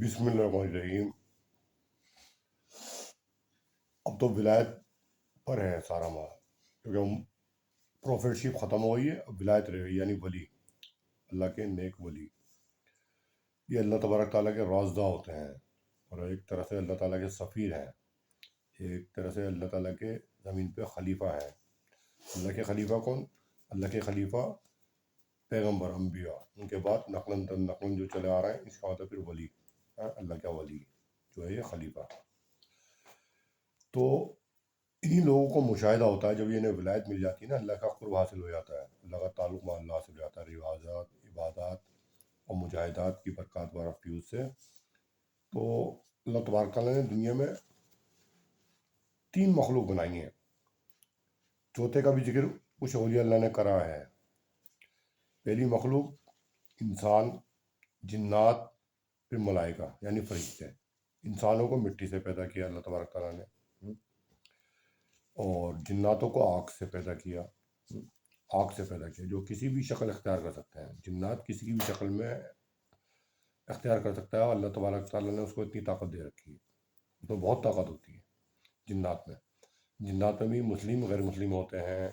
بسم اللہ الرحمن الرحیم۔ اب تو ولایت پر ہے سارا مال، کیونکہ پروفیٹشپ ختم ہو گئی ہے، اب ولایت رہ گئی، یعنی ولی، اللہ کے نیک ولی۔ یہ اللہ تبارک تعالیٰ کے رازدہ ہوتے ہیں، اور ایک طرح سے اللہ تعالیٰ کے سفیر ہیں، ایک طرح سے اللہ تعالیٰ کے زمین پہ خلیفہ ہیں۔ اللہ کے خلیفہ کون؟ اللہ کے خلیفہ پیغمبر، انبیاء، ان کے بعد نقلاً در نقلاً جو چلے آ رہے ہیں، اس کا مطلب پھر ولی، اللہ کا ولی جو ہے یہ خلیفہ۔ تو انہی لوگوں کو مشاہدہ ہوتا ہے جب یہ انہیں ولایت مل جاتی ہے نا، اللہ کا قرب حاصل ہو جاتا ہے، اللہ کا تعلق میں اللہ سے ہو جاتا ہے، روایات، عبادات اور مجاہدات کی برکات بار فیوز سے۔ تو اللہ تبارک تعالیٰ نے دنیا میں 3 مخلوق بنائی ہیں، چوتھے کا بھی ذکر کچھ اولیاء اللہ نے کرا ہے۔ پہلی مخلوق انسان، جنات، پھر ملائکہ یعنی فرشتے۔ انسانوں کو مٹی سے پیدا کیا اللہ تبارک تعالیٰ نے، اور جناتوں کو آگ سے پیدا کیا، آگ سے پیدا کیا، جو کسی بھی شکل اختیار کر سکتے ہیں۔ جنات کسی کی بھی شکل میں اختیار کر سکتا ہے، اور اللہ تبارک تعالیٰ نے اس کو اتنی طاقت دے رکھی ہے، تو بہت طاقت ہوتی ہے جنات میں۔ جنات میں بھی مسلم غیر مسلم ہوتے ہیں،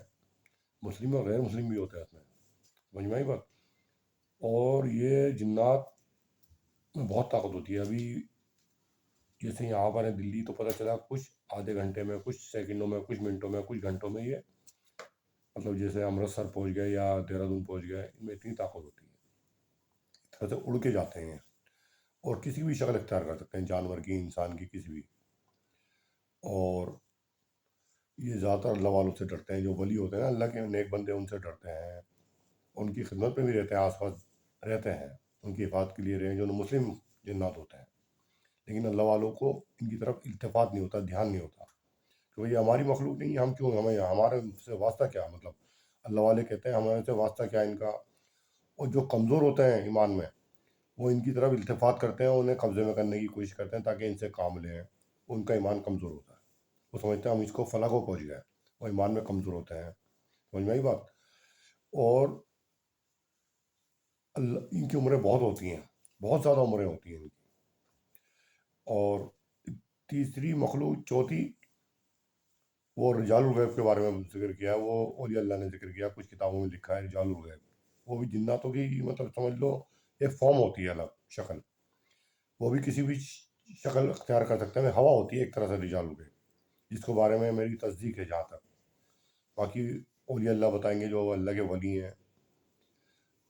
مسلم اور غیر مسلم بھی ہوتے ہیں اس میں، سمجھ میں آئی بات؟ اور یہ جنات میں بہت طاقت ہوتی ہے۔ ابھی جیسے یہاں پر ہے دلی، تو پتہ چلا کچھ آدھے گھنٹے میں، کچھ سیکنڈوں میں، کچھ منٹوں میں، کچھ گھنٹوں میں یہ مطلب جیسے امرتسر پہنچ گئے یا دہرادون پہنچ گئے، ان میں اتنی طاقت ہوتی ہے، اس طرح سے اڑ کے جاتے ہیں، اور کسی بھی شکل اختیار کر سکتے ہیں، جانور کی، انسان کی، کسی بھی۔ اور یہ زیادہ تر اللہ والوں سے ڈرتے ہیں، جو ولی ہوتے ہیں نا اللہ کے نیک بندے، ان سے ڈرتے ہیں، ان کی خدمت میں بھی رہتے ہیں، آس پاس رہتے ہیں، ان کی حفاظت کے لیے رہے، جو مسلم جنات ہوتے ہیں۔ لیکن اللہ والوں کو ان کی طرف التفات نہیں ہوتا، دھیان نہیں ہوتا کہ بھئی ہماری مخلوق نہیں ہے، ہم کیوں، ہمیں ہمارے سے واسطہ کیا؟ مطلب اللہ والے کہتے ہیں ہمارے سے واسطہ کیا ان کا؟ اور جو کمزور ہوتے ہیں ایمان میں، وہ ان کی طرف التفات کرتے ہیں، انہیں قبضے میں کرنے کی کوشش کرتے ہیں تاکہ ان سے کام لیں۔ ان کا ایمان کمزور ہوتا ہے، وہ سمجھتے ہیں ہم اس کو فلاح کو پہنچ گئے، وہ ایمان میں کمزور ہوتے ہیں، سمجھ میں آئی بات؟ اور اللہ ان کی عمریں بہت ہوتی ہیں، بہت زیادہ عمریں ہوتی ہیں ان کی۔ اور تیسری مخلوق، چوتھی، وہ رجال الغیب کے بارے میں ذکر کیا، وہ اولیاء اللہ نے ذکر کیا، کچھ کتابوں میں لکھا ہے رجال الغیب۔ وہ بھی جناتوں کی مطلب سمجھ لو ایک فارم ہوتی ہے، الگ شکل، وہ بھی کسی بھی شکل اختیار کر سکتے ہیں، ہوا ہوتی ہے ایک طرح سے رجال الغیب، جس کے بارے میں میری تصدیق ہے جہاں تک۔ باقی اولیاء اللہ بتائیں گے جو اللہ کے ولی ہیں،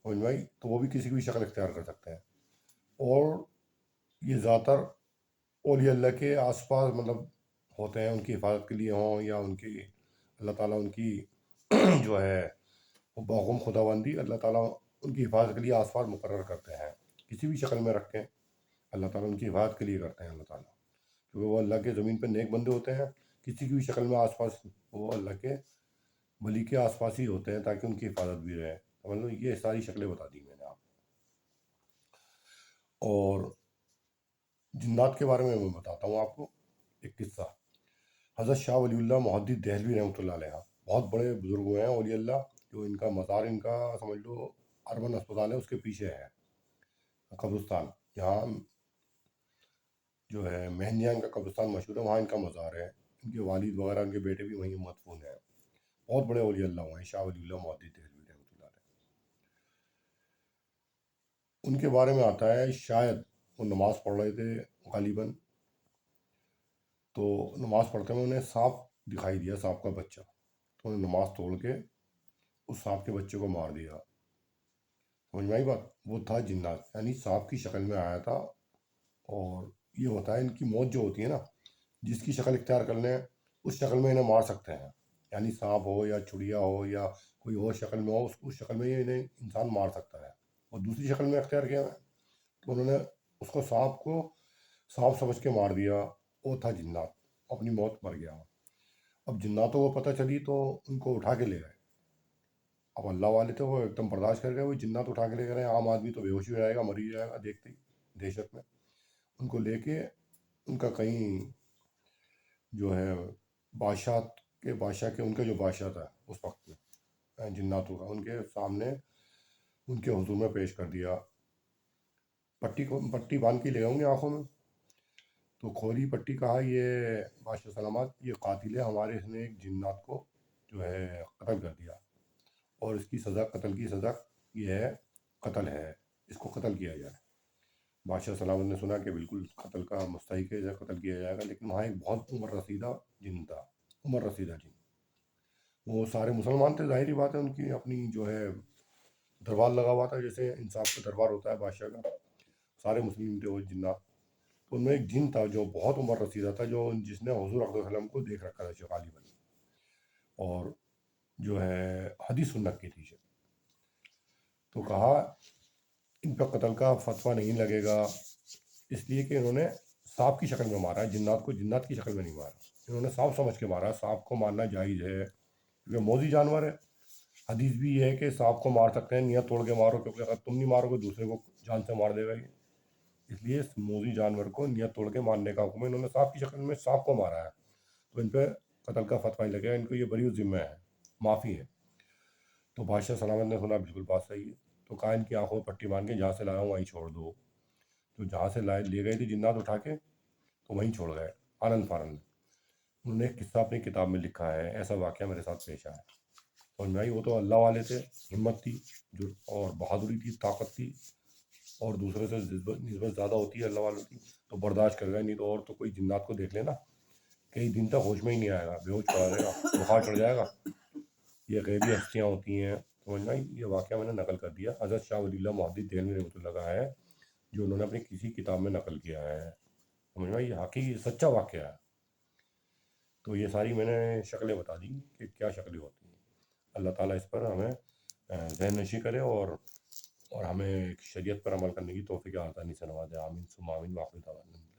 سمجھ میں آئی؟ تو وہ بھی کسی کی بھی شکل اختیار کر سکتے ہیں، اور یہ زیادہ تر اولیاء اللہ کے آس پاس مطلب ہوتے ہیں، ان کی حفاظت کے لیے ہوں، یا ان کی اللہ تعالیٰ ان کی جو ہے باغم خدا بندی، اللہ تعالیٰ ان کی حفاظت کے لیے آس پاس مقرر کرتے ہیں، کسی بھی شکل میں رکھیں، اللہ تعالیٰ ان کی حفاظت کے لیے کرتے ہیں اللہ تعالیٰ، کیونکہ وہ اللہ کے زمین پہ نیک بندے ہوتے ہیں، کسی کی بھی شکل میں آس پاس وہ اللہ کے ولی کے آس پاس ہی ہوتے ہیں تاکہ ان کی حفاظت بھی رہے، سمجھ لو یہ ساری شکلیں بتا دی میں نے آپ۔ اور جنات کے بارے میں بتاتا ہوں آپ کو ایک قصہ۔ حضرت شاہ ولی اللہ محدث دہلوی رحمۃ اللہ علیہ، بہت بڑے بزرگ ہوئے ہیں اولیاء اللہ، جو ان کا مزار، ان کا سمجھ لو اربن اسپتال ہے اس کے پیچھے ہے قبرستان، جہاں جو ہے مہندیان کا قبرستان مشہور ہے، وہاں ان کا مزار ہے، ان کے والد وغیرہ، ان کے بیٹے بھی وہیں مدفون ہیں، بہت بڑے اولیاء اللہ ہوئے ہیں شاہ ولی اللہ محدث دہلوی رحمۃ اللہ علیہ۔ ان کے بارے میں آتا ہے شاید وہ نماز پڑھ رہے تھے غالباً، تو نماز پڑھتے میں انہیں سانپ دکھائی دیا، سانپ کا بچہ، تو انہوں نے نماز توڑ کے اس سانپ کے بچے کو مار دیا، سمجھ میں آئی بات؟ وہ تھا جنات، یعنی سانپ کی شکل میں آیا تھا۔ اور یہ ہوتا ہے ان کی موت جو ہوتی ہے نا، جس کی شکل اختیار کر لیں اس شکل میں انہیں مار سکتے ہیں، یعنی سانپ ہو یا چڑیا ہو یا کوئی اور شکل میں ہو، اس شکل میں یہ انہیں انسان مار سکتا ہے۔ اور دوسری شکل میں اختیار کیا ہے تو انہوں نے اس کو سانپ کو سانپ سمجھ کے مار دیا، وہ تھا جنات، اپنی موت مر گیا۔ اب جناتوں کو پتہ چلی تو ان کو اٹھا کے لے گئے، اب اللہ والے تھے وہ ایک دم برداشت کر گئے، وہ جنات اٹھا کے لے گئے، عام آدمی تو بے ہوش ہو جائے گا، مر ہی جائے گا دیکھتے ہی دہشت میں۔ ان کو لے کے ان کا کہیں جو ہے بادشاہ کے ان کا جو بادشاہ تھا اس وقت میں جناتوں کا، ان کے سامنے ان کے حضور میں پیش کر دیا۔ پٹی باندھ کے لے آؤں گے آنکھوں میں، تو کھولی پٹی کہا یہ بادشاہ سلامت یہ قاتل ہے ہمارے، اس نے ایک جنات کو جو ہے قتل کر دیا، اور اس کی سزا قتل کی سزا یہ ہے، قتل ہے، اس کو قتل کیا جائے۔ بادشاہ سلامت نے سنا کہ بالکل قتل کا مستحق ہے، اسے قتل کیا جائے گا، لیکن وہاں ایک بہت عمر رسیدہ جن تھا، عمر رسیدہ جن، وہ سارے مسلمان تھے، ظاہری بات ہے، ان کی اپنی جو ہے دربار لگا ہوا تھا، جیسے انصاف کا دربار ہوتا ہے بادشاہ کا، سارے مسلم تھے وہ جنات۔ تو ان میں ایک جن تھا جو بہت عمر رسیدہ تھا، جس نے حضور صلی اللہ علیہ وسلم کو دیکھ رکھا تھا غالباً، اور جو ہے حدیث سن رکھی تھی۔ تو کہا ان پہ قتل کا فتویٰ نہیں لگے گا، اس لیے کہ انہوں نے سانپ کی شکل میں مارا ہے، جنات کو جنات کی شکل میں نہیں مارا، انہوں نے سانپ سمجھ کے مارا، سانپ کو مارنا جائز ہے کیونکہ موذی جانور ہے۔ حدیث بھی یہ ہے کہ سانپ کو مار سکتے ہیں، نیت توڑ کے مارو، کیونکہ اگر تم نہیں مارو گے دوسرے کو جان سے مار دے گا یہ، اس لیے اس موذی جانور کو نیت توڑ کے مارنے کا حکم ہے، انہوں نے سانپ کی شکل میں سانپ کو مارا ہے، تو ان پہ قتل کا فتویٰ نہیں لگے گا، ان کو یہ بری ذمہ ہے، معافی ہے۔ تو بادشاہ سلامت نے سنا بالکل بات صحیح ہے، تو کہا ان کی آنکھوں میں پٹی باندھ کے جہاں سے لایا ہوں وہیں چھوڑ دو۔ تو جہاں سے لے گئے تھے جنات اٹھا کے، تو وہیں چھوڑ گئے آنن فارن۔ انہوں نے ایک قصہ اپنی کتاب میں لکھا ہے، ایسا واقعہ میرے ساتھ پیش آیا، اور میں وہ تو اللہ والے تھے، ہمت تھی جو، اور بہادری تھی، طاقت تھی، اور دوسرے سے نسبت زیادہ ہوتی ہے اللہ والوں کی، تو برداشت کر گئے، نہیں تو اور تو کوئی جنات کو دیکھ لینا کئی دن تک ہوش میں ہی نہیں آئے گا، بے ہوش پڑا رہے گا، بخار چڑھ جائے گا، یہ غیبی ہستیاں ہوتی ہیں۔ سمجھ میں آئی؟ یہ واقعہ میں نے نقل کر دیا، حضرت شاہ ولی اللہ محدث دہلوی رحمۃ اللہ کا ہے، جو انہوں نے اپنی کسی کتاب میں نقل کیا ہے۔ سمجھ میں آئی؟ یہ حقیقی سچا واقعہ ہے۔ تو یہ ساری میں نے شکلیں بتا دی کہ کیا شکلیں ہوتی ہیں۔ اللہ تعالیٰ اس پر ہمیں ذہن نشی کرے، اور ہمیں شریعت پر عمل کرنے کی توفیق آسانی سے نوازے، آمین ثم آمین، وآخر دعوانا